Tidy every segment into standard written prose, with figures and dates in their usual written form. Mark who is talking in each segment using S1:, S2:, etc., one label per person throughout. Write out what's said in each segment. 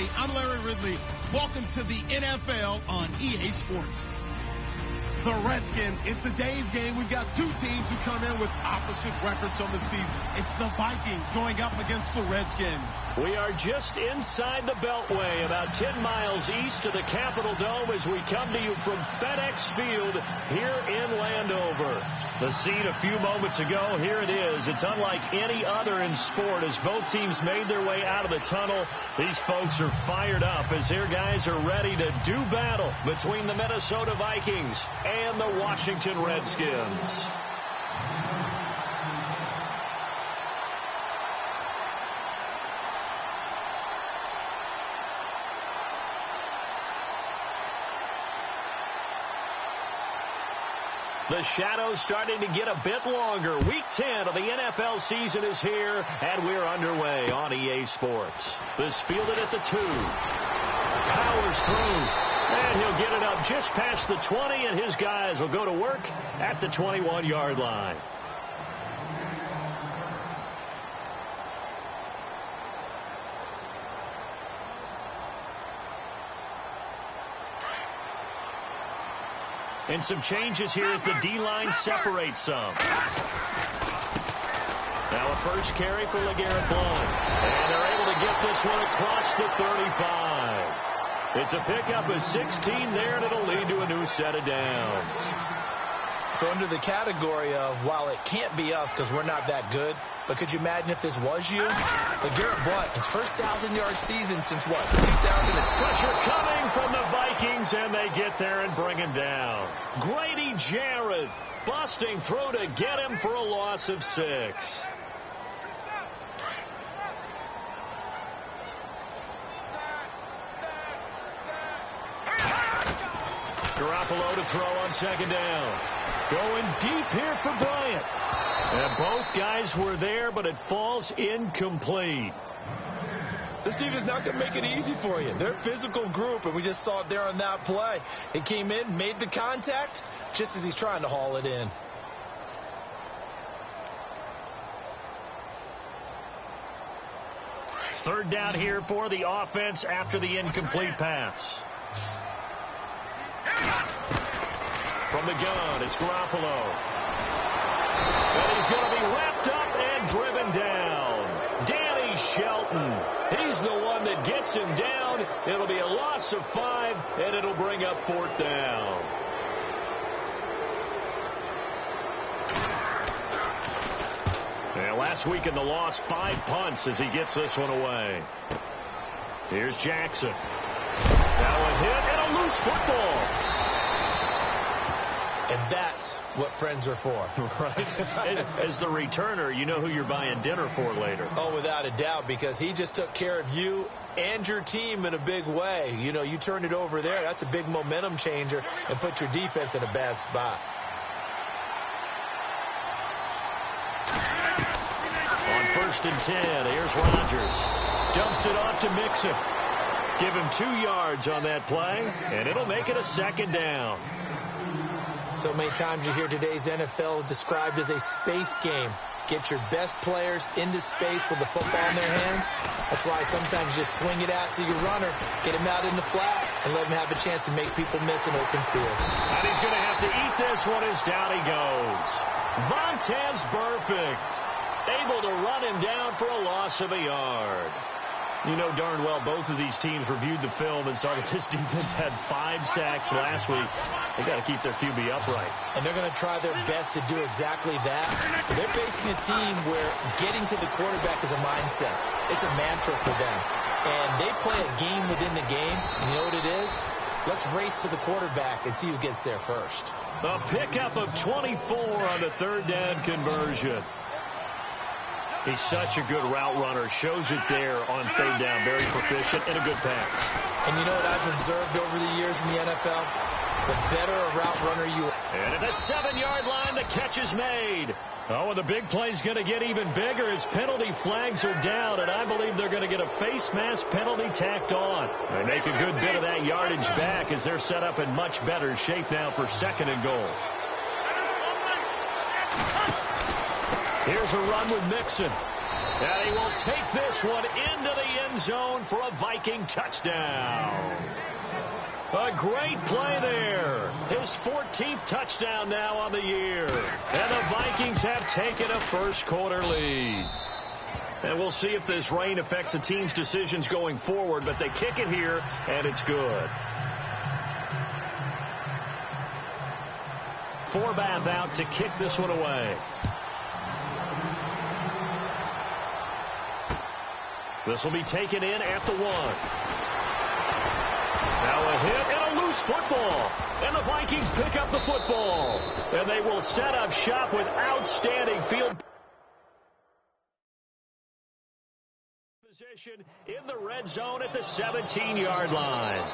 S1: everybody. I'm Larry Ridley. Welcome to the NFL on EA Sports. The Redskins, in today's game, we've got two teams who come in with opposite records on the season. It's the Vikings going up against the Redskins.
S2: We are just inside the Beltway, about 10 miles east of the Capitol Dome as we come to you from FedEx Field here in Landover. The scene a few moments ago, here it is. It's unlike any other in sport as both teams made their way out of the tunnel. These folks are fired up as their guys are ready to do battle between the Minnesota Vikings and the Washington Redskins. The shadow's starting to get a bit longer. Week 10 of the NFL season is here, and we're underway on EA Sports. This fielded at the 2. Powers through, and he'll get it up just past the 20, and his guys will go to work at the 21-yard line. And some changes here as the D-line separates some. Now a first carry for LeGarrette Blount. And they're able to get this one across the 35. It's a pickup of 16 there, and it'll lead to a new set of downs.
S3: So under the category of, while it can't be us because we're not that good, but could you imagine if this was you? LeGarrette Blount, his first 1,000-yard season since what, 2000?
S2: Pressure coming from the Vikings, and they get there and bring him down. Grady Jarrett busting through to get him for a loss of 6. Garoppolo to throw on second down. Going deep here for Bryant. And both guys were there, but it falls incomplete.
S3: This defense is not going to make it easy for you. They're a physical group, and we just saw it there on that play. He came in, made the contact, just as he's trying to haul it in.
S2: Third down here for the offense after the incomplete pass. From the gun, it's Garoppolo. And he's going to be wrapped up and driven down. Danny Shelton. He's the one that gets him down. It'll be a loss of 5, and it'll bring up 4th down. And last week in the loss, 5 punts as he gets this one away. Here's Jackson. Now a hit and a loose football.
S3: And that's what friends are for.
S2: Right. As the returner, you know who you're buying dinner for later.
S3: Oh, without a doubt, because he just took care of you and your team in a big way. You know, you turned it over there. That's a big momentum changer and put your defense in a bad spot.
S2: On 1st and 10, here's Rodgers. Dumps it off to Mixon. Give him 2 yards on that play, and it'll make it a 2nd down.
S3: So many times you hear today's NFL described as a space game. Get your best players into space with the football in their hands. That's why sometimes you just swing it out to your runner, get him out in the flat, and let him have a chance to make people miss an open field.
S2: And he's going to have to eat this one as down he goes. Vontaze Burfict able to run him down for a loss of a yard. You know darn well both of these teams reviewed the film and saw that this defense had 5 sacks last week. They got to keep their QB upright.
S3: And they're going to try their best to do exactly that. They're facing a team where getting to the quarterback is a mindset. It's a mantra for them. And they play a game within the game. And you know what it is? Let's race to the quarterback and see who gets there first.
S2: A pickup of 24 on the 3rd down conversion. He's such a good route runner. Shows it there on 3rd down. Very proficient and a good pass.
S3: And you know what I've observed over the years in the NFL? The better a route runner you are.
S2: And at the 7-yard line, the catch is made. Oh, and the big play's going to get even bigger as penalty flags are down, and I believe they're going to get a face mask penalty tacked on. They make a good bit of that yardage back as they're set up in much better shape now for 2nd and goal. Here's a run with Mixon. And he will take this one into the end zone for a Viking touchdown. A great play there. His 14th touchdown now on the year. And the Vikings have taken a first-quarter lead. And we'll see if this rain affects the team's decisions going forward, but they kick it here, and it's good. Forbath out to kick this one away. This will be taken in at the 1. Now a hit and a loose football. And the Vikings pick up the football. And they will set up shop with outstanding field position in the red zone at the 17-yard line.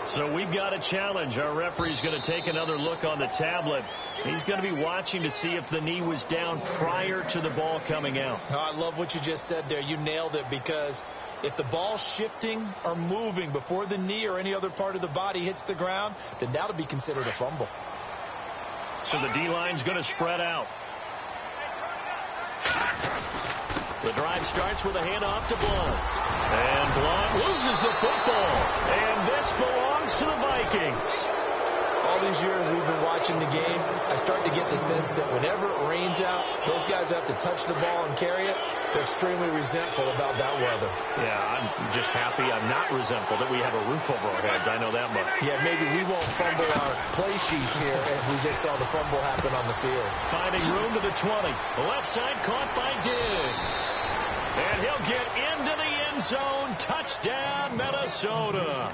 S2: So we've got a challenge. Our referee's going to take another look on the tablet. He's going to be watching to see if the knee was down prior to the ball coming out.
S3: Oh, I love what you just said there. You nailed it, because if the ball's shifting or moving before the knee or any other part of the body hits the ground, then that'll be considered a fumble.
S2: So the D-line's going to spread out. The drive starts with a handoff to Blunt. And Blunt loses the football. And this belongs to the Vikings.
S3: All these years we've been watching the game, I start to get the sense that whenever it rains out, those guys who have to touch the ball and carry it, they're extremely resentful about that weather.
S2: Yeah, I'm just happy I'm not resentful that we have a roof over our heads. I know that much.
S3: Yeah, maybe we won't fumble our play sheets here as we just saw the fumble happen on the field.
S2: Finding room to the 20. The left side caught by Diggs. And he'll get into the end zone. Touchdown, Minnesota.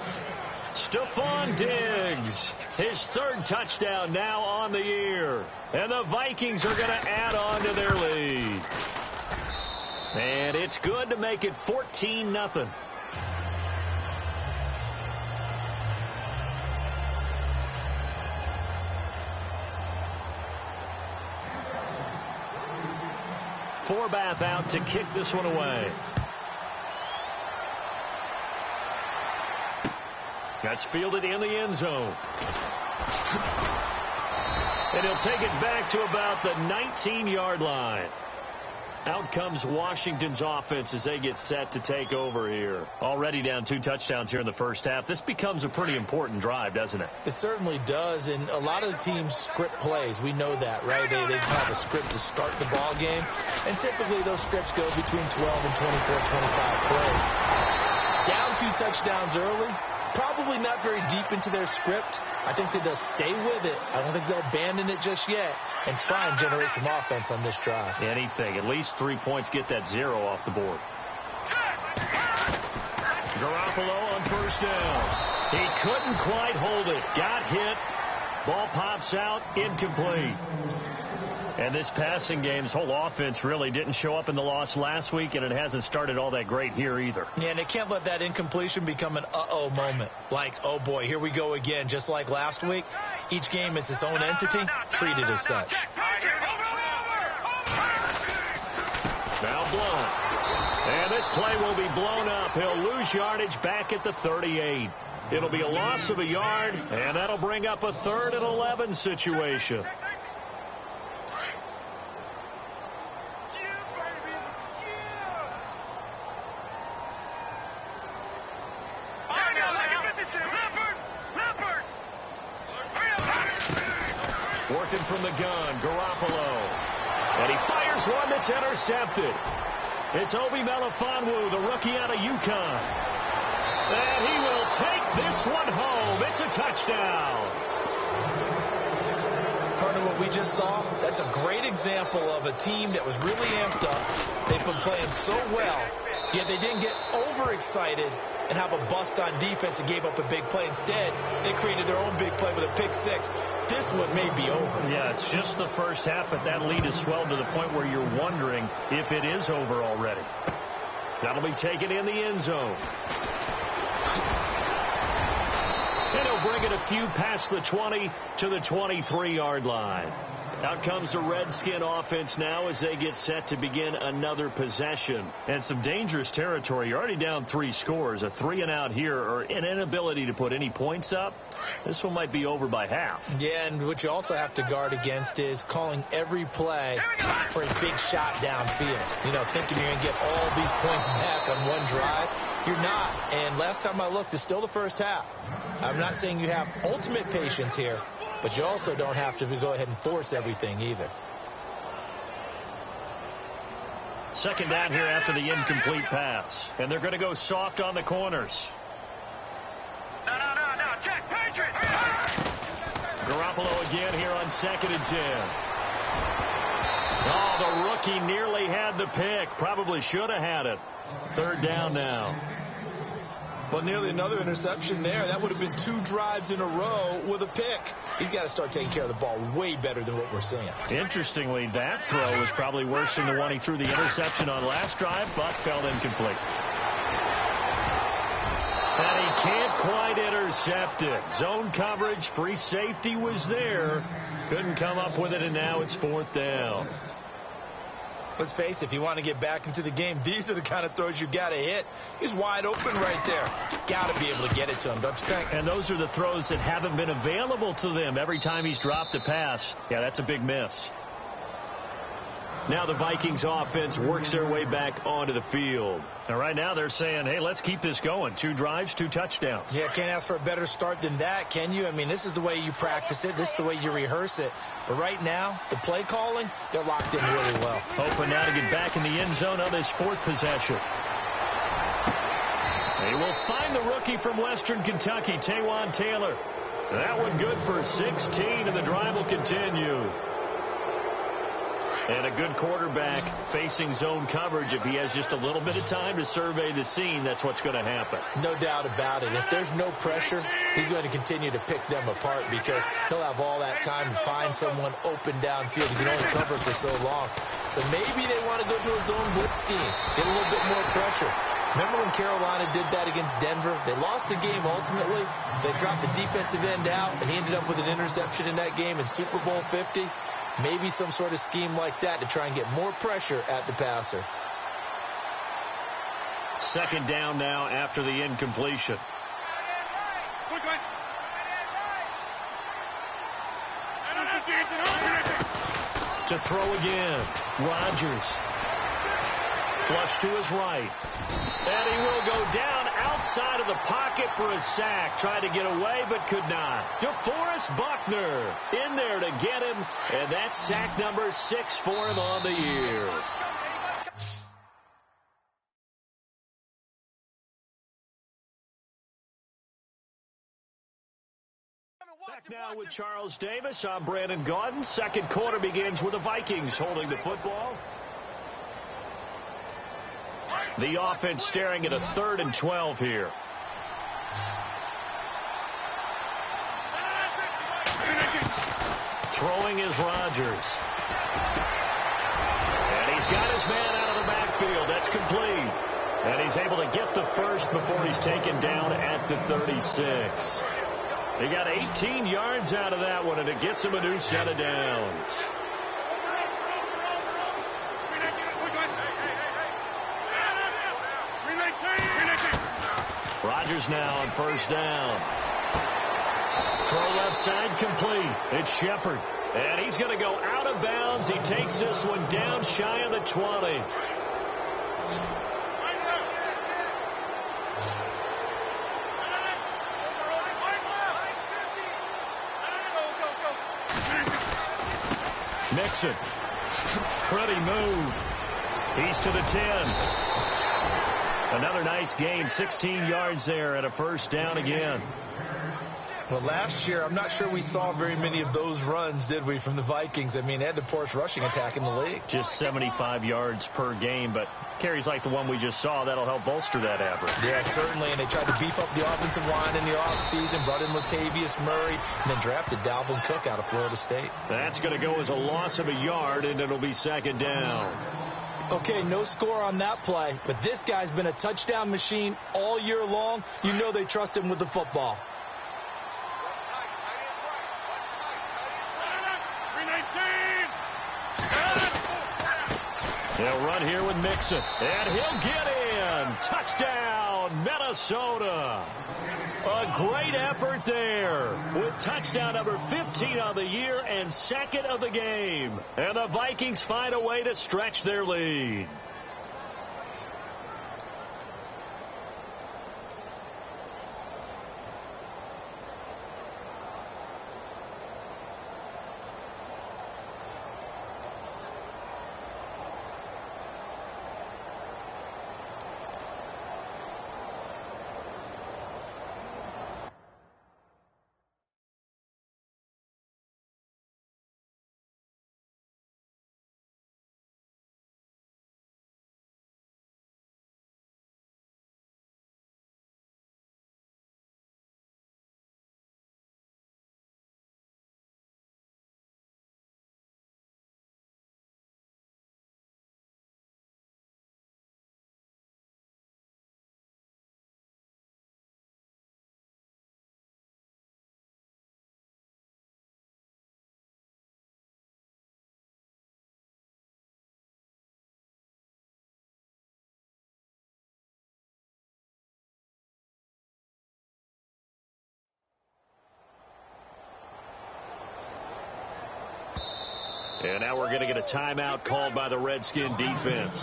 S2: Stephon Diggs, his third touchdown now on the year. And the Vikings are going to add on to their lead. And it's good to make it 14-0. Forbath out to kick this one away. That's fielded in the end zone. And he'll take it back to about the 19-yard line. Out comes Washington's offense as they get set to take over here. Already down 2 touchdowns here in the first half. This becomes a pretty important drive, doesn't it?
S3: It certainly does, and a lot of the teams script plays. We know that, right? They have a script to start the ball game, and typically those scripts go between 12 and 24, 25 plays. Down 2 touchdowns early, probably not very deep into their script. I think that they'll stay with it. I don't think they'll abandon it just yet and try and generate some offense on this drive.
S2: Anything. At least 3 points, get that 0 off the board. Garoppolo on first down. He couldn't quite hold it. Got hit. Ball pops out. Incomplete. And this passing game's whole offense really didn't show up in the loss last week, and it hasn't started all that great here either.
S3: Yeah, and they can't let that incompletion become an uh-oh moment. Like, oh boy, here we go again, just like last week. Each game is its own entity, treated as such.
S2: Now Blunt. And this play will be blown up. He'll lose yardage back at the 38. It'll be a loss of a yard, and that'll bring up a 3rd and 11 situation. Working from the gun, Garoppolo. And he fires one that's intercepted. It's Obi Melifonwu, the rookie out of UConn. And he will take this one home. It's a touchdown.
S3: Partner, what we just saw, that's a great example of a team that was really amped up. They've been playing so well, yet they didn't get overexcited and have a bust on defense and gave up a big play. Instead, they created their own big play with a pick 6. This one may be over.
S2: Yeah, it's just the first half, but that lead has swelled to the point where you're wondering if it is over already. That'll be taken in the end zone. And he'll bring it a few past the 20 to the 23-yard line. Out comes the Redskin offense now as they get set to begin another possession. And some dangerous territory. You're already down 3 scores. A 3-and-out here or an inability to put any points up. This one might be over by half.
S3: Yeah, and what you also have to guard against is calling every play for a big shot downfield. You know, thinking you're going to get all these points back on one drive. You're not. And last time I looked, it's still the first half. I'm not saying you have ultimate patience here, but you also don't have to go ahead and force everything either.
S2: Second down here after the incomplete pass. And they're going to go soft on the corners.
S4: No, Jack Patriot!
S2: Garoppolo again here on 2nd and 10. Oh, the rookie nearly had the pick. Probably should have had it. 3rd down now.
S3: Well, nearly another interception there. That would have been 2 drives in a row with a pick. He's got to start taking care of the ball way better than what we're seeing.
S2: Interestingly, that throw was probably worse than the one he threw the interception on last drive, but fell incomplete. And he can't quite intercept it. Zone coverage, free safety was there. Couldn't come up with it, and now it's 4th down.
S3: Let's face it, if you want to get back into the game, these are the kind of throws you got to hit. He's wide open right there. Got to be able to get it to him, don't you think?
S2: And those are the throws that haven't been available to them every time he's dropped a pass. Yeah, that's a big miss. Now the Vikings offense works their way back onto the field. And right now they're saying, hey, let's keep this going. 2 drives, 2 touchdowns.
S3: Yeah, can't ask for a better start than that, can you? I mean, this is the way you practice it. This is the way you rehearse it. But right now, the play calling, they're locked in really well.
S2: Hoping now to get back in the end zone on this 4th possession. They will find the rookie from Western Kentucky, Taywan Taylor. That one good for 16, and the drive will continue. And a good quarterback facing zone coverage. If he has just a little bit of time to survey the scene, that's what's going to happen.
S3: No doubt about it. If there's no pressure, he's going to continue to pick them apart because he'll have all that time to find someone open downfield. You can only cover for so long. So maybe they want to go to a zone blitz scheme, get a little bit more pressure. Remember when Carolina did that against Denver? They lost the game ultimately. They dropped the defensive end out, and he ended up with an interception in that game in Super Bowl 50. Maybe some sort of scheme like that to try and get more pressure at the passer.
S2: 2nd down now after the incompletion. To throw again. Rodgers. Flush to his right. And he will go down outside of the pocket for a sack. Tried to get away, but could not. DeForest Buckner in there to get him. And that's sack number 6 for him on the year. Back now with Charles Davis. I'm Brandon Gaudin. 2nd quarter begins with the Vikings holding the football. The offense staring at a 3rd and 12 here. Throwing is Rodgers. And he's got his man out of the backfield. That's complete. And he's able to get the first before he's taken down at the 36. He got 18 yards out of that one, and it gets him a new set of downs. Rodgers now on 1st down. Throw left side complete. It's Shepard. And he's going to go out of bounds. He takes this one down shy of the 20. Mixon. Pretty move. He's to the 10. Another nice gain, 16 yards there and a 1st down again.
S3: Well, last year, I'm not sure we saw very many of those runs, did we, from the Vikings? I mean, they had the poorest rushing attack in the league.
S2: Just 75 yards per game, but carries like the one we just saw, that'll help bolster that average.
S3: Yeah, certainly, and they tried to beef up the offensive line in the offseason, brought in Latavius Murray, and then drafted Dalvin Cook out of Florida State.
S2: That's going to go as a loss of a yard, and it'll be 2nd down.
S3: Okay, no score on that play, but this guy's been a touchdown machine all year long. You know they trust him with the football.
S2: They'll run here with Mixon, and he'll get in. Touchdown, Minnesota. A great effort there with touchdown number 15 on the year and second of the game. And the Vikings find a way to stretch their lead. And now we're going to get a timeout called by the Redskin defense.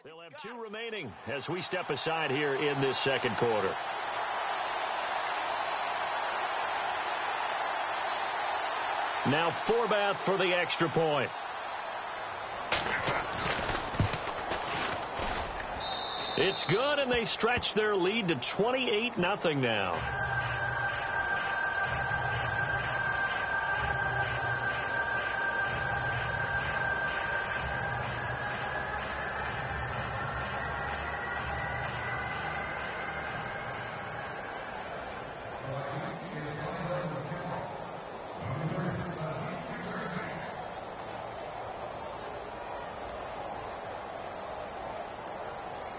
S2: They'll have 2 remaining as we step aside here in this second quarter. Now Forbath for the extra point. It's good, and they stretch their lead to 28-0 now.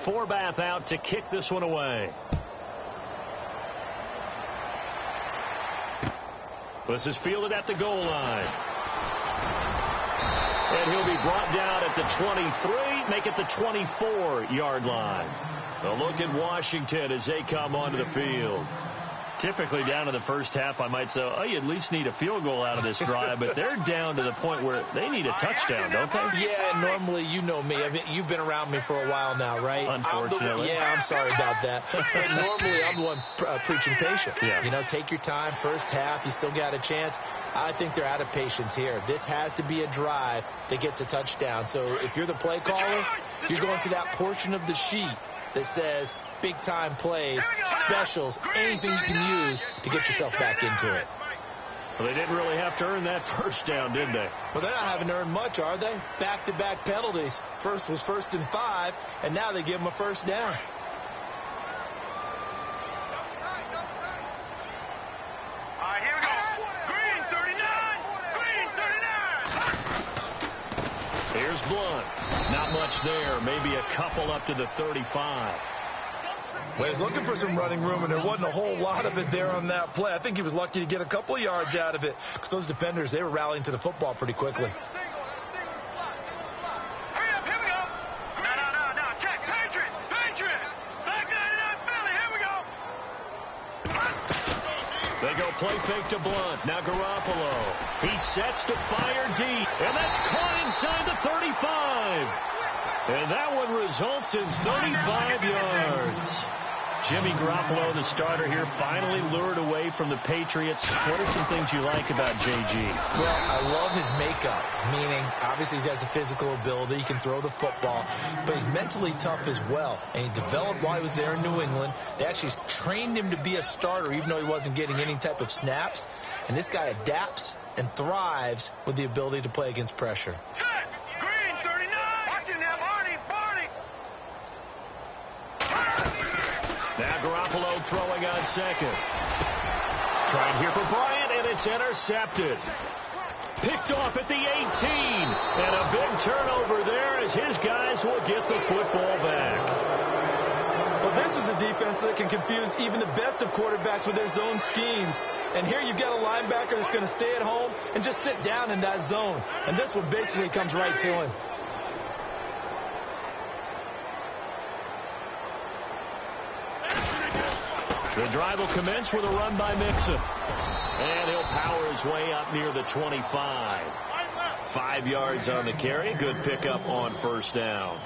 S2: Forbath out to kick this one away. This is fielded at the goal line. And he'll be brought down at the 23, make it the 24-yard line. A look at Washington as they come onto the field. Typically down in the first half, I might say, oh, you at least need a field goal out of this drive, but they're down to the point where they need a touchdown, don't they?
S3: Yeah, normally, you know me. I mean, you've been around me for a while now, right?
S2: Unfortunately.
S3: I'm sorry about that. But normally, I'm the one preaching patience.
S2: Yeah.
S3: You know, take your time. First half, you still got a chance. I think they're out of patience here. This has to be a drive that gets a touchdown. So if you're the play caller, you're going to that portion of the sheet that says big-time plays, specials, anything you can use to get yourself back into it.
S2: Well, they didn't really have to earn that first down, did they?
S3: Well, they're not having to earn much, are they? Back-to-back penalties. First was 1st and 5, and now they give them a first down.
S4: All right, here we go. Green 39. Green 39.
S2: Here's Blunt. Not much there. Maybe a couple up to the 35.
S3: Well, he was looking for some running room, and there wasn't a whole lot of it there on that play. I think he was lucky to get a couple of yards out of it because those defenders, they were rallying to the football pretty quickly.
S4: Hurry up, here we go. No. Check. Patriot. Back 99 Philly. Here we go.
S2: They go play fake to Blunt. Now Garoppolo. He sets to fire deep, and that's caught inside the 35. And that one results in 35 yards. Jimmy Garoppolo, the starter here, finally lured away from the Patriots. What are some things you like about J.G.?
S3: Well, I love his makeup, meaning obviously he has a physical ability. He can throw the football, but he's mentally tough as well. And he developed while he was there in New England. They actually trained him to be a starter even though he wasn't getting any type of snaps. And this guy adapts and thrives with the ability to play against pressure.
S4: Check. Green 39. Watch it now, Barney.
S2: Now Garoppolo throwing on second. Trying here for Bryant, and it's intercepted. Picked off at the 18. And a big turnover there as his guys will get the football back.
S3: Well, this is a defense that can confuse even the best of quarterbacks with their zone schemes. And here you've got a linebacker that's going to stay at home and just sit down in that zone. And this one basically comes right to him.
S2: The drive will commence with a run by Mixon. And he'll power his way up near the 25. 5 yards on the carry. Good pickup on first down.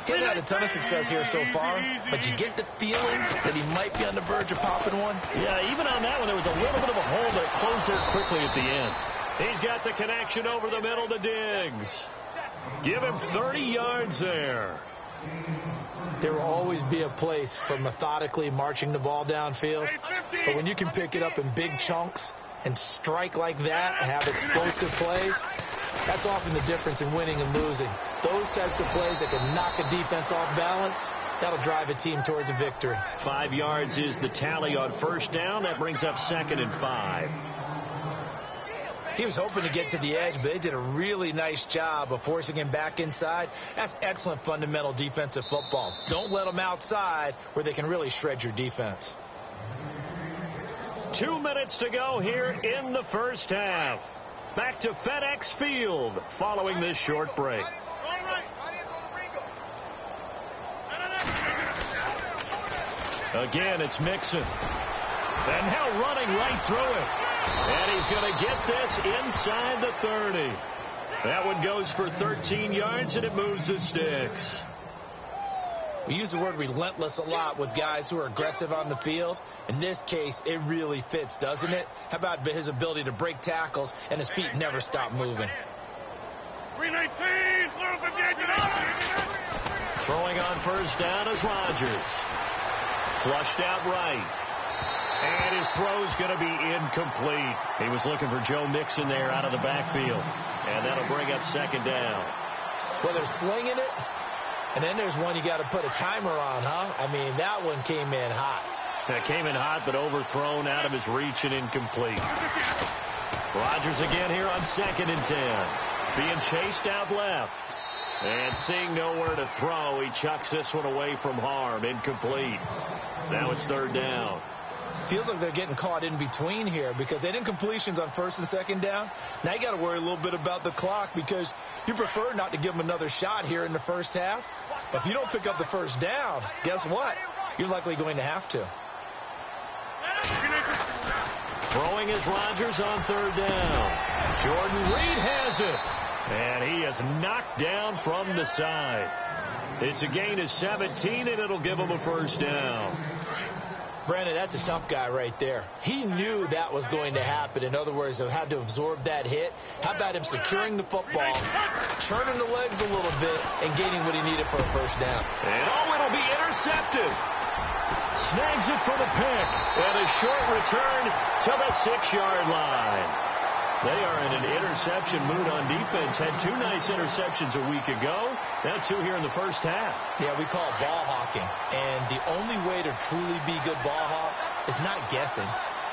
S3: He hasn't had a ton of success here so far, but you get the feeling that he might be on the verge of popping one.
S2: Yeah, even on that one, there was a little bit of a hole, but it closed there quickly at the end. He's got the connection over the middle to Diggs. Give him 30 yards there.
S3: There will always be a place for methodically marching the ball downfield, but when you can pick it up in big chunks and strike like that, have explosive plays, that's often the difference in winning and losing. Those types of plays that can knock a defense off balance, that'll drive a team towards a victory.
S2: 5 yards is the tally on first down. That brings up 2nd and 5.
S3: He was hoping to get to the edge, but they did a really nice job of forcing him back inside. That's excellent fundamental defensive football. Don't let them outside where they can really shred your defense.
S2: 2 minutes to go here in the first half. Back to FedEx Field following this short break. Again, it's Mixon. And now running right through it. And he's going to get this inside the 30. That one goes for 13 yards, and it moves the sticks.
S3: We use the word relentless a lot with guys who are aggressive on the field. In this case, it really fits, doesn't it? How about his ability to break tackles and his feet never stop moving?
S4: 319,
S2: throwing on first down is Rodgers. Flushed out right. And his throw's going to be incomplete. He was looking for Joe Mixon there out of the backfield. And that'll bring up second down.
S3: Well, they're slinging it. And then there's one you got to put a timer on, huh? I mean, that one came in hot.
S2: That came in hot, but overthrown out of his reach and incomplete. Rodgers again here on 2nd and 10. Being chased out left. And seeing nowhere to throw, he chucks this one away from harm. Incomplete. Now it's 3rd down.
S3: Feels like they're getting caught in between here because they didn't incompletions on 1st and 2nd down. Now you got to worry a little bit about the clock because you prefer not to give them another shot here in the first half. But if you don't pick up the 1st down, guess what? You're likely going to have to.
S2: Throwing is Rodgers on 3rd down. Jordan Reed has it. And he is knocked down from the side. It's a gain of 17, and it'll give him a 1st down.
S3: Brandon, that's a tough guy right there. He knew that was going to happen. In other words, he had to absorb that hit. How about him securing the football, turning the legs a little bit, and gaining what he needed for a 1st down?
S2: And it'll be intercepted. Snags it for the pick. And a short return to the 6-yard line. They are in an interception mood on defense. Had 2 nice interceptions a week ago. Now 2 here in the first half.
S3: Yeah, we call it ball hawking. And the only way to truly be good ball hawks is not guessing.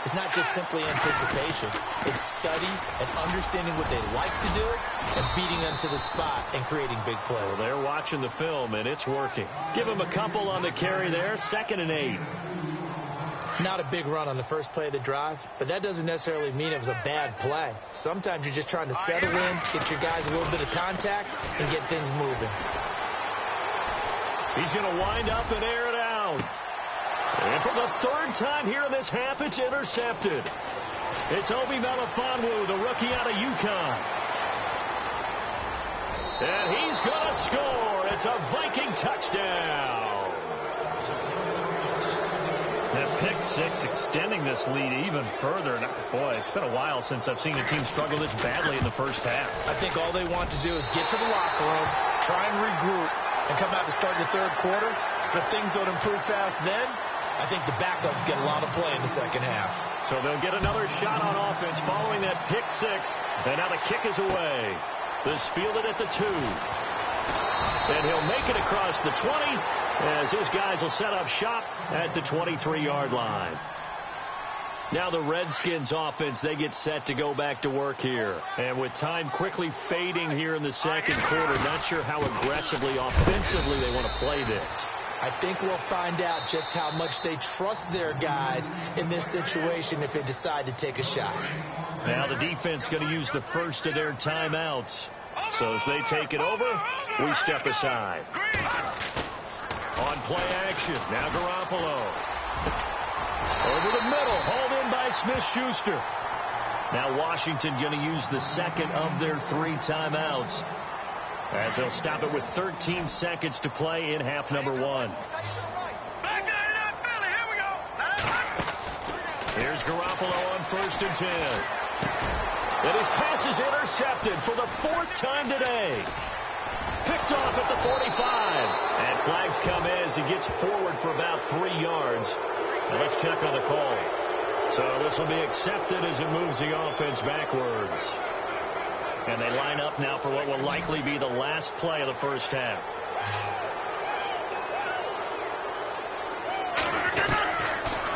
S3: It's not just simply anticipation. It's study and understanding what they like to do and beating them to the spot and creating big plays.
S2: Well, they're watching the film, and it's working. Give them a couple on the carry there. 2nd and 8.
S3: Not a big run on the first play of the drive, but that doesn't necessarily mean it was a bad play. Sometimes you're just trying to settle in, get your guys a little bit of contact, and get things moving.
S2: He's going to wind up and air it out. And for the 3rd time here in this half, it's intercepted. It's Obi Melifonwu, the rookie out of UConn. And he's going to score. It's a Viking touchdown. That pick 6 extending this lead even further. Boy, it's been a while since I've seen a team struggle this badly in the first half.
S3: I think all they want to do is get to the locker room, try and regroup, and come out to start the 3rd quarter. But if things don't improve fast then, I think the backups get a lot of play in the 2nd half.
S2: So they'll get another shot on offense following that pick 6. And now the kick is away. This fielded at the 2. And he'll make it across the 20 as his guys will set up shop at the 23-yard line. Now the Redskins offense, they get set to go back to work here. And with time quickly fading here in the 2nd quarter, not sure how aggressively offensively they want to play this.
S3: I think we'll find out just how much they trust their guys in this situation if they decide to take a shot.
S2: Now the defense going to use the first of their timeouts. So as they take it over, we step aside. On play action, now Garoppolo. Over the middle, hauled in by Smith-Schuster. Now Washington going to use the 2nd of their 3 timeouts, as they'll stop it with 13 seconds to play in half number 1. Here's Garoppolo on 1st and 10. And his pass is intercepted for the 4th time today. Picked off at the 45. And flags come in as he gets forward for about 3 yards. Now let's check on the call. So this will be accepted as it moves the offense backwards. And they line up now for what will likely be the last play of the first half.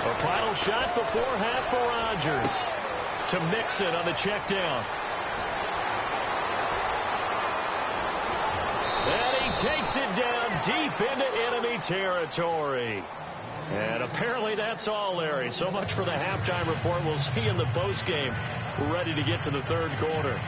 S2: A final shot before half for Rodgers. To Mixon on the check down. And he takes it down deep into enemy territory. And apparently that's all, Larry. So much for the halftime report. We'll see you in the postgame. We're ready to get to the 3rd quarter.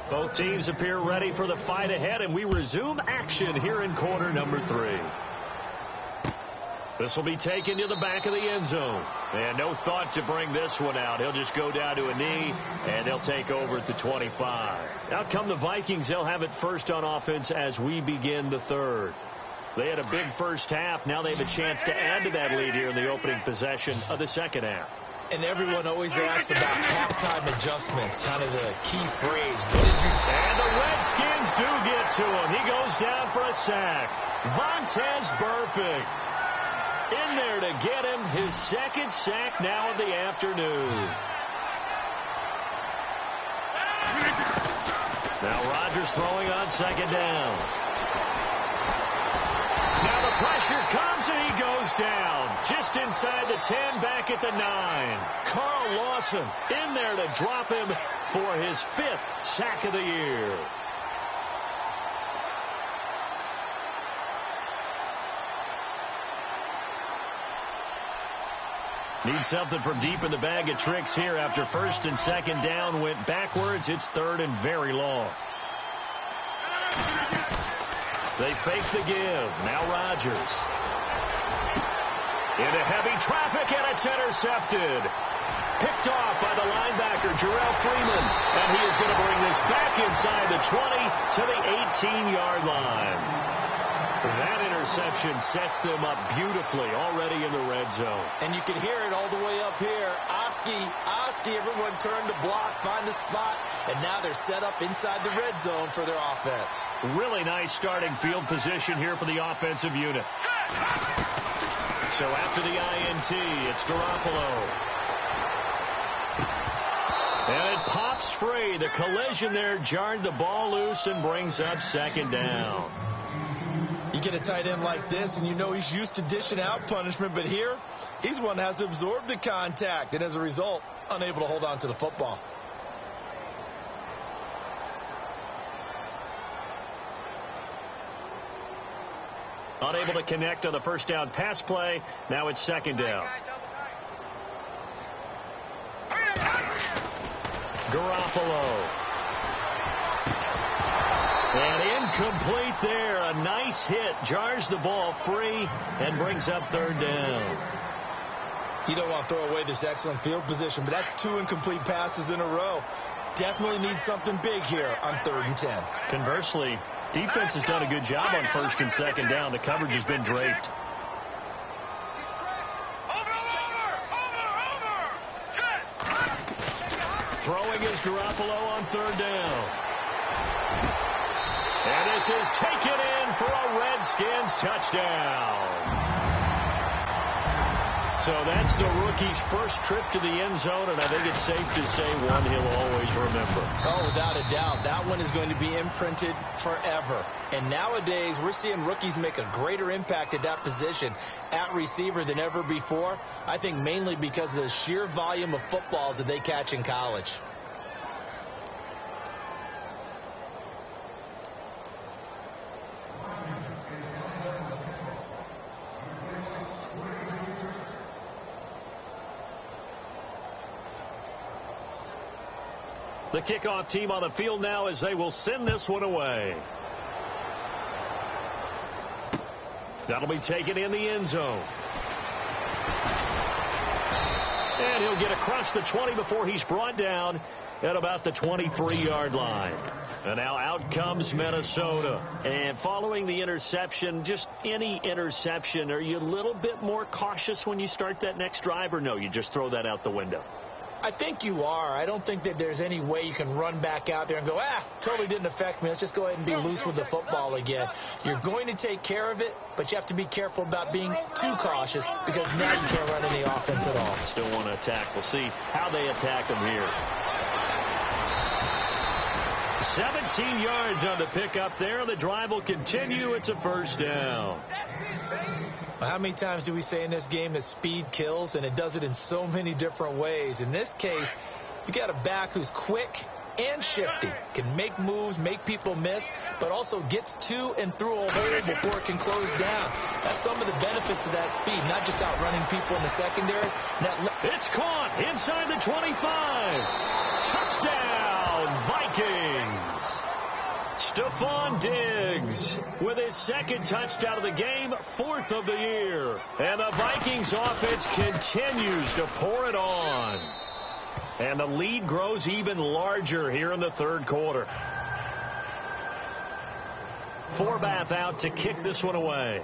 S2: Both teams appear ready for the fight ahead, and we resume action here in quarter number 3. This will be taken to the back of the end zone. And no thought to bring this one out. He'll just go down to a knee, and they'll take over at the 25. Out come the Vikings. They'll have it first on offense as we begin the third. They had a big first half. Now they have a chance to add to that lead here in the opening possession of the second half.
S3: And everyone always asks about halftime adjustments, kind of the key phrase. What did you...
S2: And the Redskins do get to him. He goes down for a sack. Vontaze Burfict in there to get him his second sack now of the afternoon. Now Rodgers throwing on second down. Now the pressure comes and he goes down. Just inside the 10, back at the 9. Carl Lawson in there to drop him for his 5th sack of the year. Need something from deep in the bag of tricks here after first and second down went backwards. It's third and very long. They fake the give. Now Rodgers. Into heavy traffic, and it's intercepted. Picked off by the linebacker, Jarrell Freeman. And he is going to bring this back inside the 20 to the 18-yard line. That interception sets them up beautifully already in the red zone.
S3: And you can hear it all the way up here. Oski, everyone turned to block, find a spot, and now they're set up inside the red zone for their offense.
S2: Really nice starting field position here for the offensive unit. So after the INT, it's Garoppolo. And it pops free. The collision there jarred the ball loose and brings up second down.
S3: You get a tight end like this, and you know he's used to dishing out punishment, but here, he's one that has to absorb the contact, and as a result, unable to hold on to the football.
S2: Unable to connect on the first down pass play. Now it's second down. Garoppolo. And incomplete there. A nice hit. Jars the ball free and brings up third down.
S3: You don't want to throw away this excellent field position, but that's 2 incomplete passes in a row. Definitely need something big here on 3rd and 10.
S2: Conversely, defense has done a good job on first and second down. The coverage has been draped. Throwing is Garoppolo on third down. And this is taken in for a Redskins touchdown. So that's the rookie's first trip to the end zone, and I think it's safe to say one he'll always remember.
S3: Oh, without a doubt. That one is going to be imprinted forever. And nowadays, we're seeing rookies make a greater impact at that position at receiver than ever before. I think mainly because of the sheer volume of footballs that they catch in college.
S2: The kickoff team on the field now as they will send this one away. That'll be taken in the end zone. And he'll get across the 20 before he's brought down at about the 23-yard line. And now out comes Minnesota. And following the interception, just any interception, are you a little bit more cautious when you start that next drive, or no, you just throw that out the window?
S3: I think you are. I don't think that there's any way you can run back out there and go, totally didn't affect me. Let's just go ahead and be loose with the football again. You're going to take care of it, but you have to be careful about being too cautious because now you can't run any offense at all.
S2: Still want to attack. We'll see how they attack them here. 17 yards on the pickup there. The drive will continue. It's a first down.
S3: How many times do we say in this game that speed kills, and it does it in so many different ways? In this case, you got a back who's quick and shifty, can make moves, make people miss, but also gets to and through a hole before it can close down. That's some of the benefits of that speed, not just outrunning people in the secondary.
S2: It's caught inside the 25. Touchdown, Vikings. Stephon Diggs with his second touchdown of the game, fourth of the year. And the Vikings offense continues to pour it on. And the lead grows even larger here in the third quarter. Forbath out to kick this one away.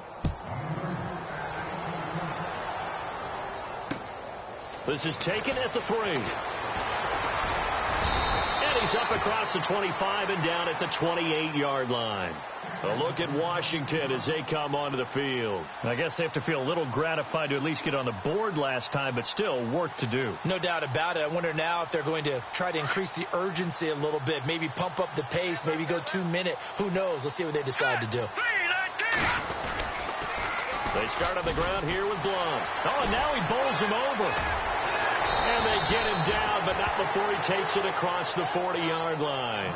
S2: This is taken at the 3. And he's up across the 25 and down at the 28-yard line. A look at Washington as they come onto the field. I guess they have to feel a little gratified to at least get on the board last time, but still work to do.
S3: No doubt about it. I wonder now if they're going to try to increase the urgency a little bit, maybe pump up the pace, maybe go 2 minute. Who knows? Let's see what they decide to do.
S2: They start on the ground here with Blount. Oh, and now he bowls him over. And they get him down, but not before he takes it across the 40-yard line.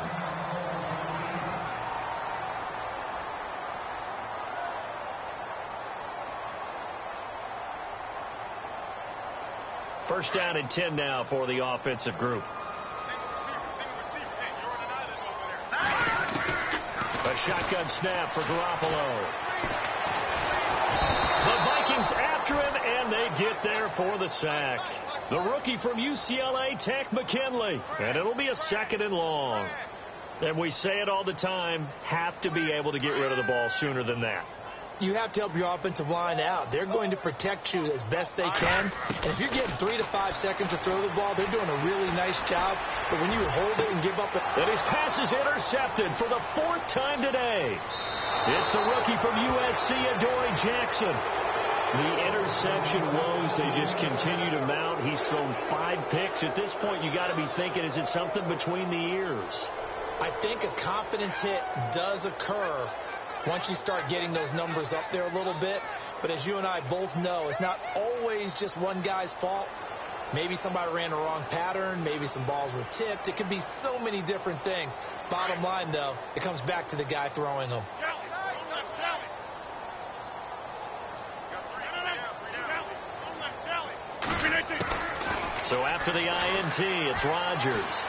S2: First down and 10 now for the offensive group. A shotgun snap for Garoppolo. The Vikings after him, and they get there for the sack. The rookie from UCLA, Tech McKinley. And it'll be a 2nd and long. And we say it all the time, have to be able to get rid of the ball sooner than that.
S3: You have to help your offensive line out. They're going to protect you as best they can. And if you're getting 3 to 5 seconds to throw the ball, they're doing a really nice job. But when you hold it and give up it.
S2: And his pass is intercepted for the 4th time today. It's the rookie from USC, Adoree Jackson. The interception woes, they just continue to mount. He's thrown 5 picks. At this point, you got to be thinking, is it something between the ears?
S3: I think a confidence hit does occur once you start getting those numbers up there a little bit. But as you and I both know, it's not always just one guy's fault. Maybe somebody ran the wrong pattern. Maybe some balls were tipped. It could be so many different things. Bottom line, though, it comes back to the guy throwing them.
S2: So after the INT, it's Rodgers.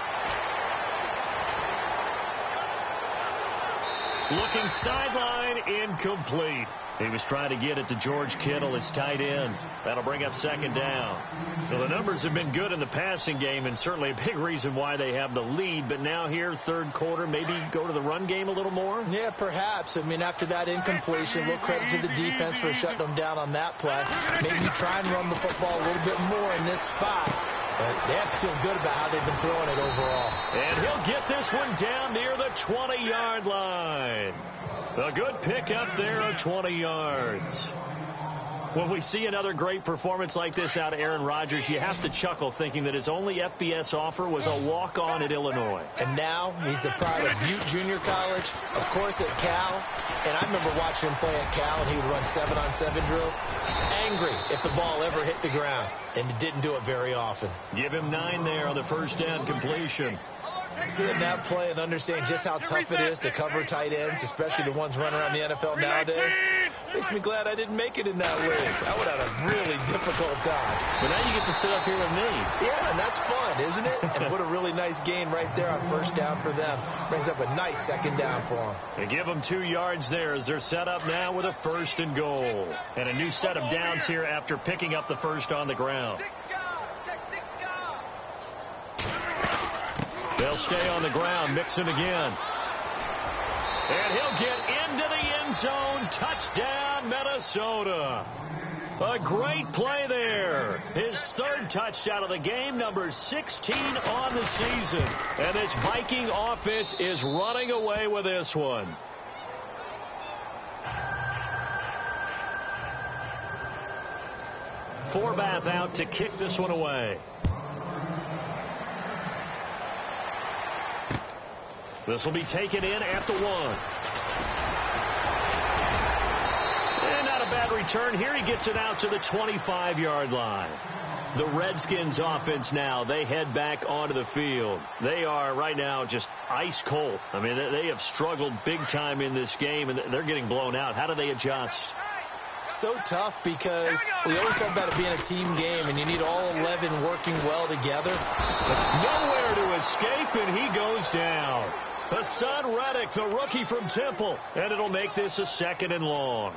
S2: Looking sideline, incomplete. He was trying to get it to George Kittle, his tight end. That'll bring up 2nd down. Well, the numbers have been good in the passing game, and certainly a big reason why they have the lead. But now here, third quarter, maybe go to the run game a little more?
S3: Yeah, perhaps. I mean, after that incompletion, a little credit to the defense for shutting them down on that play. Maybe try and run the football a little bit more in this spot. But they have to feel good about how they've been throwing it overall.
S2: And he'll get this one down near the 20-yard line. A good pickup there of 20 yards. When we see another great performance like this out of Aaron Rodgers, you have to chuckle thinking that his only FBS offer was a walk-on at Illinois.
S3: And now he's the pride of Butte Junior College, of course at Cal. And I remember watching him play at Cal, and he would run 7-on-7 drills. Angry if the ball ever hit the ground, and it didn't do it very often.
S2: Give him 9 there on the first down completion.
S3: Seeing that play and understanding just how tough it is to cover tight ends, especially the ones running around the NFL nowadays, makes me glad I didn't make it in that league. I would have had a really difficult time.
S2: But now you get to sit up here with me.
S3: Yeah, and that's fun, isn't it? And what a really nice gain right there on first down for them. Brings up a nice 2nd down for them.
S2: They give them 2 yards there as they're set up now with a 1st and goal. And a new set of downs here after picking up the first on the ground. They'll stay on the ground, mix him again. And he'll get into the end zone. Touchdown, Minnesota. A great play there. His 3rd touchdown of the game, number 16 on the season. And this Viking offense is running away with this one. Forbath out to kick this one away. This will be taken in at the 1. And not a bad return here. He gets it out to the 25-yard line. The Redskins offense now, they head back onto the field. They are right now just ice cold. I mean, they have struggled big time in this game, and they're getting blown out. How do they adjust?
S3: So tough because we always talk about it being a team game, and you need all 11 working well together.
S2: Nowhere to escape, and he goes down. Hassan Reddick, the rookie from Temple, and it'll make this a 2nd and long.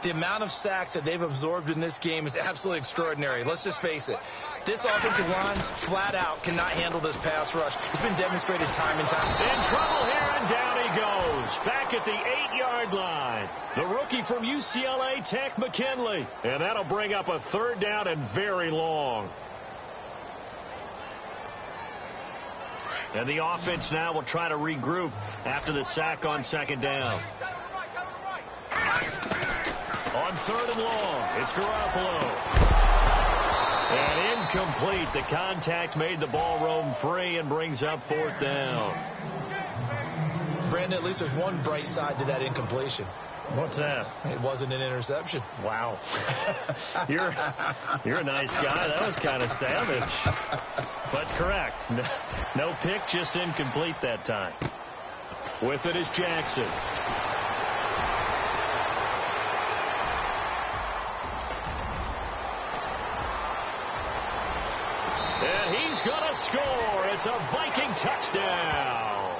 S3: The amount of sacks that they've absorbed in this game is absolutely extraordinary. Let's just face it. This offensive line, flat out, cannot handle this pass rush. It's been demonstrated time and time.
S2: In trouble here, and down he goes. Back at the 8-yard line. The rookie from UCLA, Tech McKinley. And that'll bring up a 3rd down and very long. And the offense now will try to regroup after the sack on 2nd down. On 3rd and long, it's Garoppolo. And incomplete. The contact made the ball roam free and brings up 4th down.
S3: Brandon, at least there's one bright side to that incompletion.
S2: What's that?
S3: It wasn't an interception.
S2: Wow. You're a nice guy. That was kind of savage. But correct. No pick, just incomplete that time. With it is Jackson. And he's going to score. It's a Viking touchdown.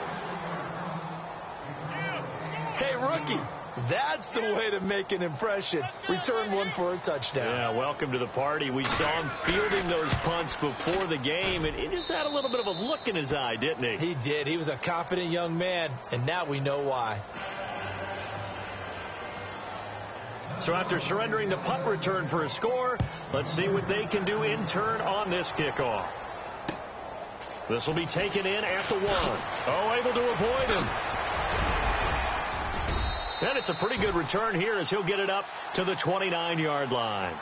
S3: Hey, rookie. That's the way to make an impression. Return one for a touchdown.
S2: Yeah, welcome to the party. We saw him fielding those punts before the game, and he just had a little bit of a look in his eye, didn't he?
S3: He did. He was a confident young man, and now we know why.
S2: So after surrendering the punt return for a score, let's see what they can do in turn on this kickoff. This will be taken in at the 1. Oh, able to avoid him. And it's a pretty good return here as he'll get it up to the 29-yard line.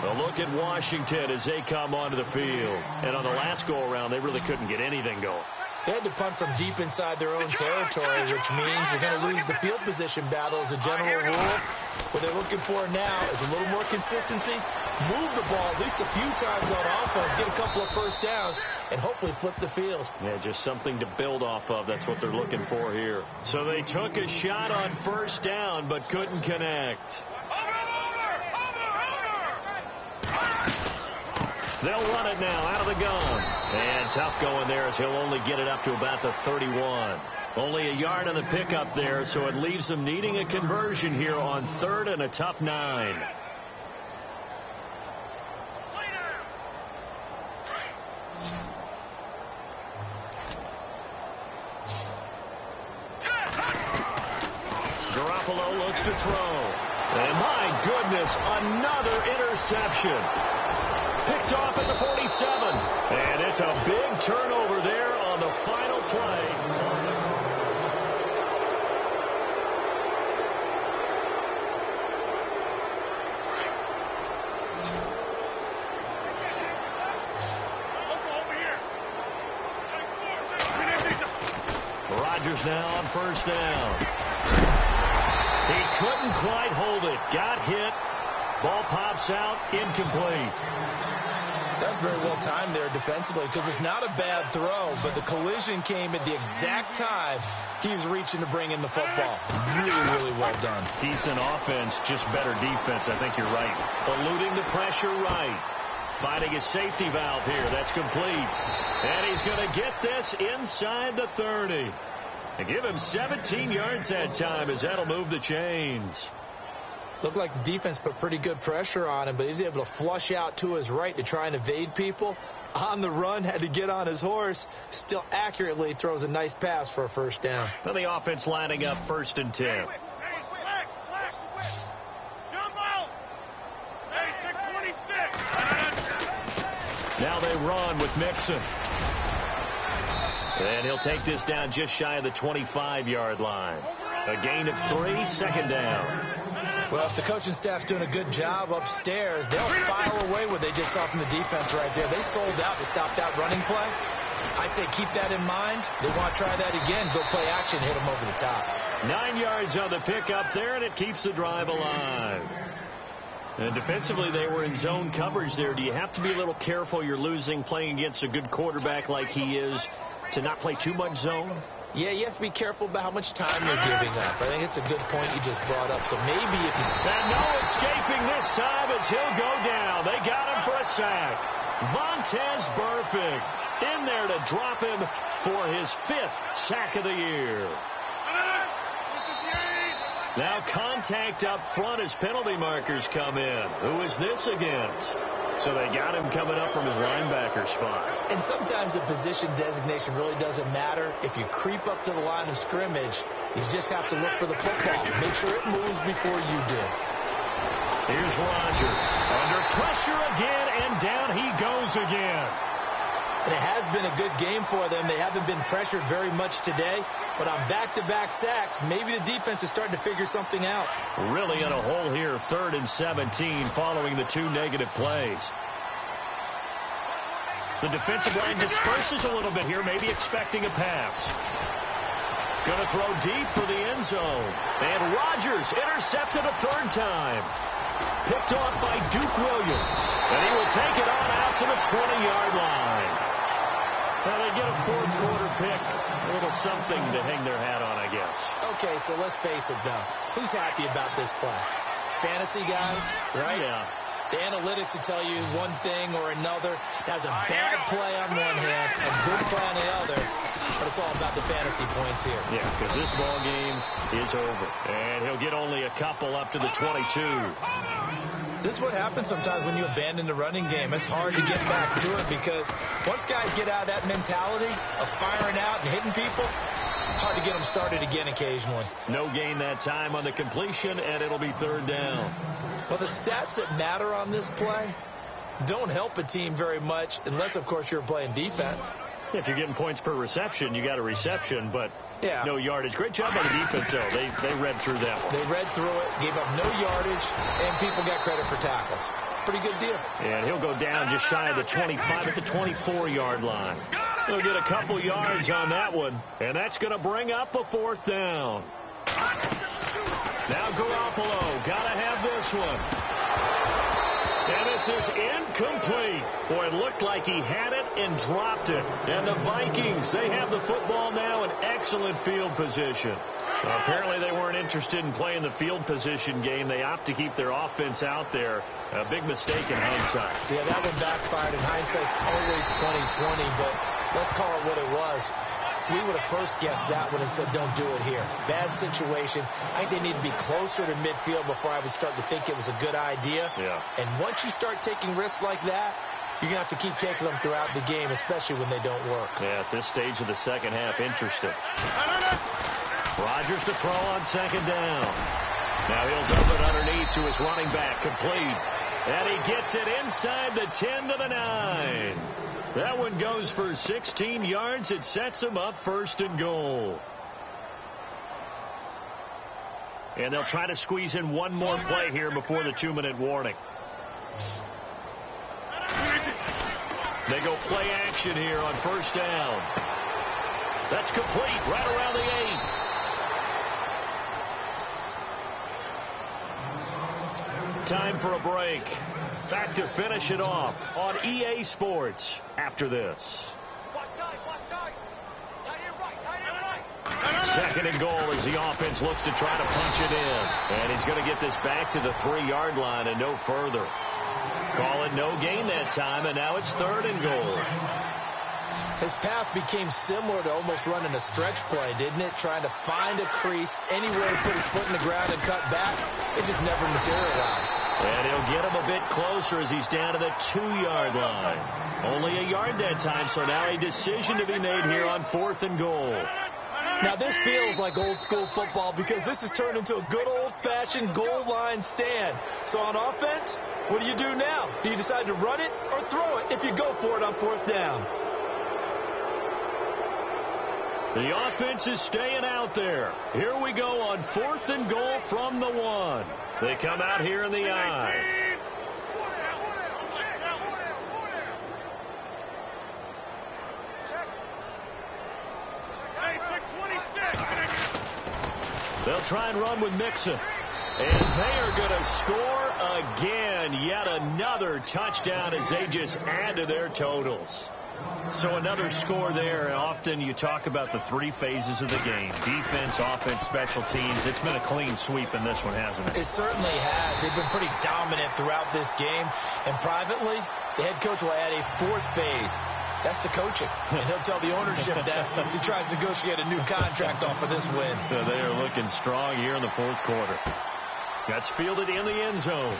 S2: A look at Washington as they come onto the field. And on the last go-around, they really couldn't get anything going.
S3: They had to punt from deep inside their own territory, which means you're going to lose the field position battle as a general rule. What they're looking for now is a little more consistency, move the ball at least a few times on offense, get a couple of first downs, and hopefully flip the field.
S2: Yeah, just something to build off of. That's what they're looking for here. So they took a shot on 1st down, but couldn't connect. They'll run it now out of the gun. And tough going there as he'll only get it up to about the 31. Only a yard on the pickup there, so it leaves them needing a conversion here on 3rd and a tough 9. Garoppolo looks to throw. And my goodness, another interception. Picked off at the 47. And it's a big turnover there on the final play. Rodgers now on 1st down. He couldn't quite hold it. Got hit. Ball pops out. Incomplete.
S3: That's very well timed there defensively because it's not a bad throw, but the collision came at the exact time he was reaching to bring in the football. Really, really well done.
S2: Decent offense, just better defense. I think you're right. Eluding the pressure right. Finding a safety valve here. That's complete. And he's going to get this inside the 30. And give him 17 yards that time as that'll move the chains.
S3: Looked like the defense put pretty good pressure on him, but he's able to flush out to his right to try and evade people. On the run, had to get on his horse. Still accurately throws a nice pass for a 1st down.
S2: Now the offense lining up 1st and 10. Now they run with Mixon. And he'll take this down just shy of the 25-yard line. A gain of 3, 2nd down.
S3: Well, if the coaching staff's doing a good job upstairs, they'll file away what they just saw from the defense right there. They sold out to stop that running play. I'd say keep that in mind. They want to try that again. Go play action, hit them over the top.
S2: 9 yards on the pickup there, and it keeps the drive alive. And defensively, they were in zone coverage there. Do you have to be a little careful? You're losing playing against a good quarterback like he is to not play too much zone?
S3: Yeah, you have to be careful about how much time you're giving up. I think it's a good point you just brought up. So maybe if you...
S2: And no escaping this time as he'll go down. They got him for a sack. Vontaze Burfict in there to drop him for his 5th sack of the year. Now contact up front as penalty markers come in. Who is this against? So they got him coming up from his linebacker spot.
S3: And sometimes the position designation really doesn't matter. If you creep up to the line of scrimmage, you just have to look for the football. Make sure it moves before you do.
S2: Here's Rodgers. Under pressure again, and down he goes again.
S3: And it has been a good game for them. They haven't been pressured very much today. But on back-to-back sacks, maybe the defense is starting to figure something out.
S2: Really in a hole here, 3rd and 17 following the 2 negative plays. The defensive line disperses a little bit here, maybe expecting a pass. Going to throw deep for the end zone. And Rodgers intercepted a 3rd time. Picked off by Duke Williams. And he will take it on out to the 20-yard line. Well, they get a 4th quarter pick. A little something to hang their hat on, I guess.
S3: Okay, so let's face it, though. Who's happy about this play? Fantasy guys, right?
S2: Yeah.
S3: The analytics will tell you one thing or another. That's a bad play on one hand, a good play on the other. But it's all about the fantasy points here.
S2: Yeah, because this ball game is over. And he'll get only a couple up to the 22.
S3: This is what happens sometimes when you abandon the running game. It's hard to get back to it because once guys get out of that mentality of firing out and hitting people, hard to get them started again occasionally.
S2: No gain that time on the completion, and it'll be 3rd down.
S3: Well, the stats that matter on this play don't help a team very much unless, of course, you're playing defense.
S2: If you're getting points per reception, you got a reception, but
S3: yeah,
S2: no yardage. Great job by the defense, though. They read through that one.
S3: They read through it, gave up no yardage, and people got credit for tackles. Pretty good deal.
S2: And he'll go down just shy of the 25 at the 24-yard line. He'll get a couple yards on that one, and that's going to bring up a 4th down. Now Garoppolo, got to have this one. And this is incomplete. Boy, it looked like he had it and dropped it. And the Vikings, they have the football now in excellent field position. Apparently they weren't interested in playing the field position game. They opt to keep their offense out there. A big mistake in hindsight.
S3: Yeah, that one backfired. In hindsight's always 20/20, but let's call it what it was. We would have first guessed that one and said, don't do it here. Bad situation. I think they need to be closer to midfield before I would start to think it was a good idea.
S2: Yeah.
S3: And once you start taking risks like that, you're going to have to keep taking them throughout the game, especially when they don't work.
S2: Yeah, at this stage of the second half, interesting. Rodgers to throw on 2nd down. Now he'll dump it underneath to his running back, complete. And he gets it inside the 10 to the 9. That one goes for 16 yards. It sets him up 1st and goal. And they'll try to squeeze in one more play here before the 2-minute warning. They go play action here on 1st down. That's complete right around the 8. Time for a break. Back to finish it off on EA Sports after this. 2nd and goal as the offense looks to try to punch it in. And he's going to get this back to the 3-yard line and no further. Call it no gain that time, and now it's 3rd and goal.
S3: His path became similar to almost running a stretch play, didn't it? Trying to find a crease, anywhere to put his foot in the ground and cut back. It just never materialized.
S2: And he'll get him a bit closer as he's down to the 2-yard line. Only a yard that time, so now a decision to be made here on 4th and goal.
S3: Now this feels like old school football because this has turned into a good old-fashioned goal line stand. So on offense, what do you do now? Do you decide to run it or throw it if you go for it on 4th down?
S2: The offense is staying out there. Here we go on 4th and goal from the 1. They come out here in the I. They'll try and run with Mixon. And they are going to score again. Yet another touchdown as they just add to their totals. So another score there, and often you talk about the three phases of the game. Defense, offense, special teams. It's been a clean sweep in this one, hasn't it?
S3: It certainly has. They've been pretty dominant throughout this game. And privately, the head coach will add a fourth phase. That's the coaching. And he'll tell the ownership that as he tries to negotiate a new contract off of this win.
S2: So they are looking strong here in the fourth quarter. That's fielded in the end zone.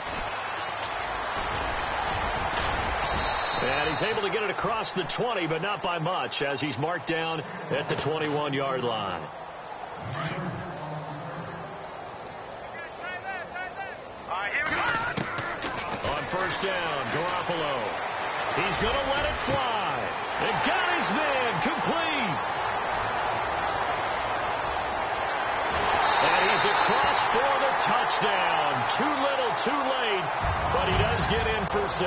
S2: And he's able to get it across the 20, but not by much, as he's marked down at the 21-yard line. On first down, Garoppolo. He's going to let it fly. And got his man complete. And he's across for the touchdown. Too little, too late, but he does get in for 6.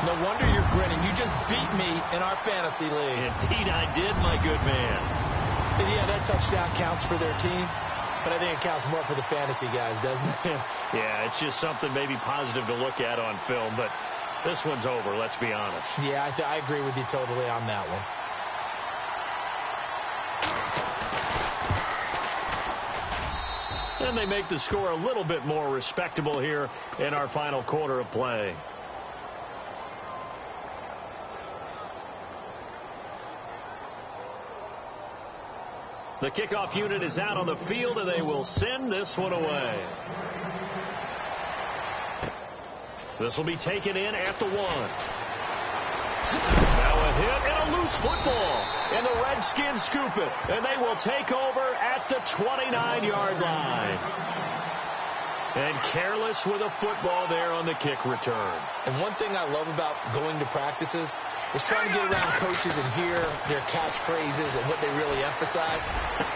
S3: No wonder you're grinning. You just beat me in our fantasy league.
S2: Indeed I did, my good man.
S3: And yeah, that touchdown counts for their team, but I think it counts more for the fantasy guys, doesn't it?
S2: Yeah, it's just something maybe positive to look at on film, but this one's over, let's be honest.
S3: Yeah, I agree with you totally on that one.
S2: And they make the score a little bit more respectable here in our final quarter of play. The kickoff unit is out on the field, and they will send this one away. This will be taken in at the 1. Now a hit and a loose football. And the Redskins scoop it. And they will take over at the 29-yard line. And careless with a football there on the kick return.
S3: And one thing I love about going to practices is trying to get around coaches and hear their catchphrases and what they really emphasize.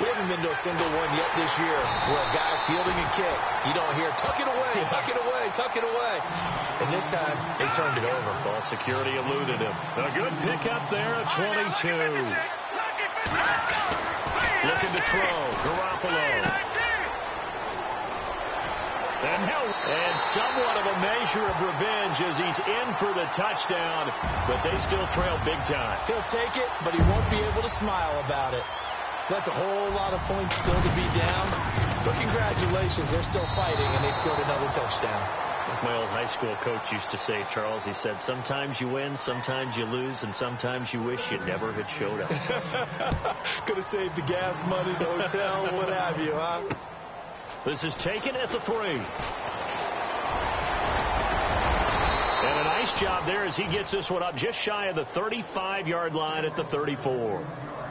S3: We haven't been to a single one yet this year where a guy fielding a kick, you don't hear, tuck it away, tuck it away, tuck it away. And this time, they turned it over.
S2: Ball security eluded him. A good pickup there at 22. Looking to throw. Garoppolo. And somewhat of a measure of revenge as he's in for the touchdown, but they still trail big time.
S3: He'll take it, but he won't be able to smile about it. That's a whole lot of points still to be down. But congratulations, they're still fighting, and they scored another touchdown.
S2: Like my old high school coach used to say, Charles, he said, sometimes you win, sometimes you lose, and sometimes you wish you never had showed up.
S3: Could have saved the gas money, the hotel, what have you, huh?
S2: This is taken at the 3. And a nice job there as he gets this one up just shy of the 35-yard line at the 34.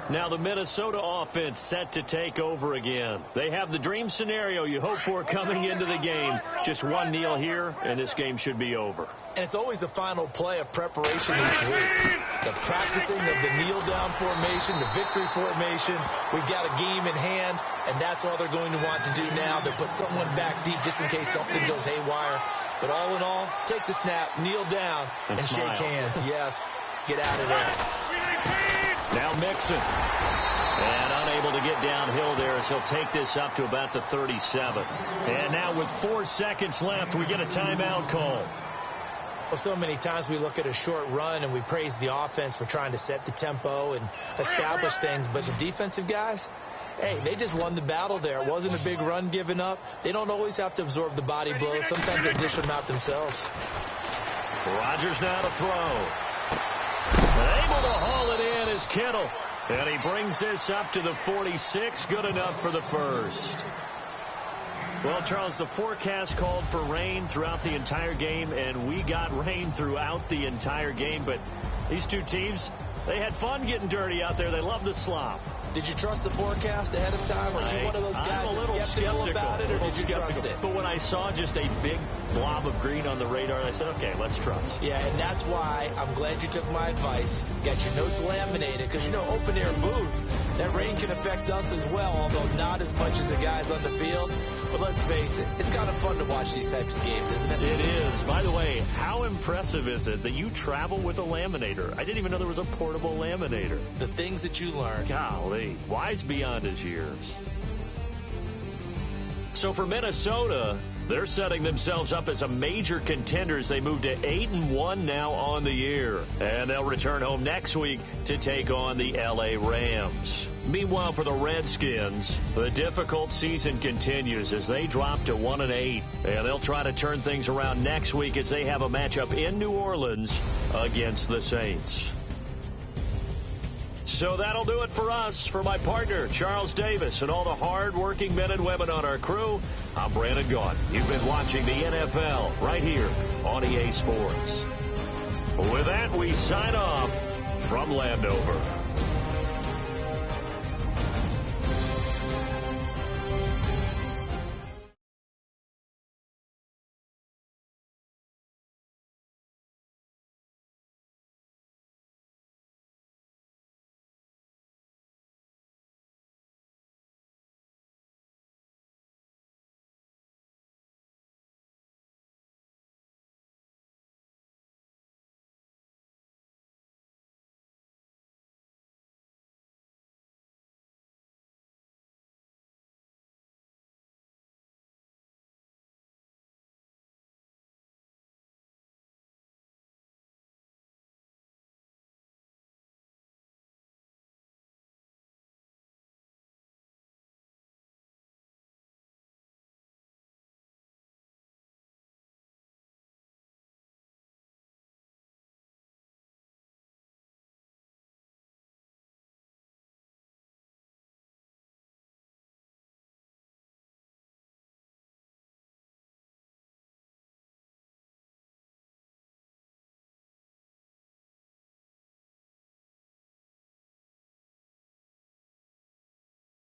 S2: Now the Minnesota offense set to take over again. They have the dream scenario you hope for coming into the game. Just one kneel here, and this game should be over.
S3: And it's always the final play of preparation each week. The practicing of the kneel-down formation, the victory formation. We've got a game in hand, and that's all they're going to want to do now. They put someone back deep just in case something goes haywire. But all in all, take the snap, kneel down, and shake hands. Yes, get out of there.
S2: Now Mixon. And unable to get downhill there as he'll take this up to about the 37. And now with 4 seconds left, we get a timeout call.
S3: Well, so many times we look at a short run and we praise the offense for trying to set the tempo and establish things. But the defensive guys, hey, they just won the battle there. It wasn't a big run given up. They don't always have to absorb the body blows. Sometimes they dish them out themselves.
S2: Rodgers now to throw. Able to haul it in is Kittle. And he brings this up to the 46. Good enough for the first. Well, Charles, the forecast called for rain throughout the entire game, and we got rain throughout the entire game. But these two teams, they had fun getting dirty out there. They love the slop.
S3: Did you trust the forecast ahead of time? Are you one of those guys
S2: I'm a little
S3: skeptical about it, or did you trust it?
S2: But when I saw just a big blob of green on the radar, I said, okay, let's trust.
S3: Yeah, and that's why I'm glad you took my advice. Got your notes laminated, because, you know, open-air booth, that rain can affect us as well, although not as much as the guys on the field. But let's face it, it's kind of fun to watch these types of games, isn't it?
S2: It is. By the way, how impressive is it that you travel with a laminator? I didn't even know there was a portable laminator.
S3: The things that you learn.
S2: Golly, wise beyond his years. So for Minnesota, They're setting themselves up as a major contender as they move to 8-1 now on the year. And they'll return home next week to take on the L.A. Rams. Meanwhile, for the Redskins, the difficult season continues as they drop to 1-8. And they'll try to turn things around next week as they have a matchup in New Orleans against the Saints. So that'll do it for us. For my partner, Charles Davis, and all the hard-working men and women on our crew, I'm Brandon Gaudin. You've been watching the NFL right here on EA Sports. With that, we sign off from Landover.